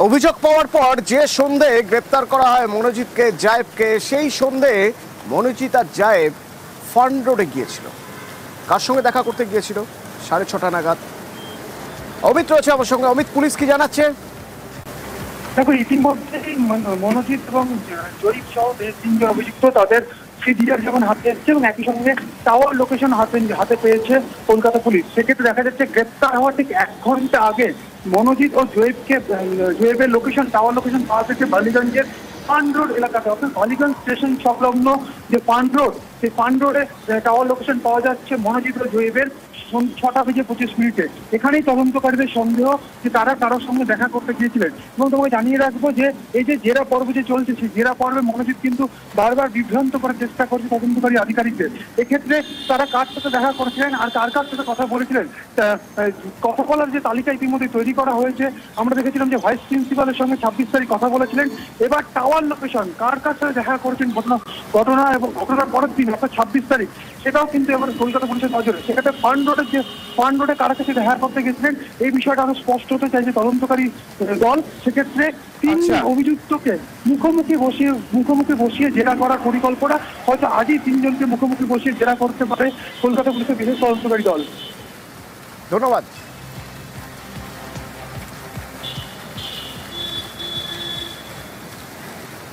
অভিযোগ পাওয়ার পর যে সন্দেহে গ্রেপ্তার করা হয় মনোজিৎকে, জায়েবকে, সেই সন্দেহে মনোজিৎ আর জায়েব ফান্ড রোডে গিয়েছিল। কার সঙ্গে দেখা করতে গিয়েছিল? 6:30 নাগাদ। অমিত রয়েছে আমার সঙ্গে। অমিত, পুলিশ কি জানাচ্ছে? দেখো, ইতিমধ্যে মনোজিৎ এবং জয়ীব সহ তিনজন অভিযুক্ত তাদের সিডিআর যখন হাতে এসছে এবং একই সঙ্গে টাওয়ার লোকেশন হাতে পেয়েছে কলকাতা পুলিশ। সেক্ষেত্রে দেখা যাচ্ছে গ্রেপ্তার হওয়ার ঠিক 1 ঘন্টা আগে মনোজিৎ ও জয়েবের টাওয়ার লোকেশন পাওয়া গেছে বালিগঞ্জের ফান্ড রোড এলাকাতে, অর্থাৎ বালিগঞ্জ স্টেশন সংলগ্ন যে ফান্ড রোড, সেই ফান্ড রোডে টাওয়ার লোকেশন পাওয়া যাচ্ছে মনোজিৎ ও জয়েবের 6:25 এখানেই তদন্তকারীদের সন্দেহ যে তারা কারোর সঙ্গে দেখা করতে গিয়েছিলেন। এবং তোমাকে জানিয়ে রাখবো যে এই যে জেরা পর্ব যে চলছে, সেই জেরা পর্বে মনোজিৎ কিন্তু বারবার বিভ্রান্ত করার চেষ্টা করছে তদন্তকারী আধিকারিকদের। এক্ষেত্রে তারা কার সাথে দেখা করেছিলেন আর কার সাথে কথা বলেছিলেন, কথা বলার যে তালিকা ইতিমধ্যে তৈরি করা হয়েছে। আমরা দেখেছিলাম যে ভাইস প্রিন্সিপালের সঙ্গে 26 তারিখ কথা বলেছিলেন। এবার টাওয়ার লোকেশন কার সাথে দেখা করেছেন ঘটনা এবং ঘটনার পরের দিন অর্থাৎ 26 তারিখ, সেটাও কিন্তু এবার কলকাতা পুলিশের নজরে। সেক্ষেত্রে ফান্ড রোডে কারা কাছে দেখা করতে গেছিলেন এই বিষয়টা আরো স্পষ্ট হতে চাইছে তদন্তকারী দল। সেক্ষেত্রে 3 অভিযুক্তকে মুখোমুখি বসিয়ে জেরা করার পরিকল্পনা, হয়তো আজই 3 জনকে মুখোমুখি বসিয়ে জেরা করতে পারে কলকাতা পুলিশের বিশেষ তদন্তকারী দল। ধন্যবাদ।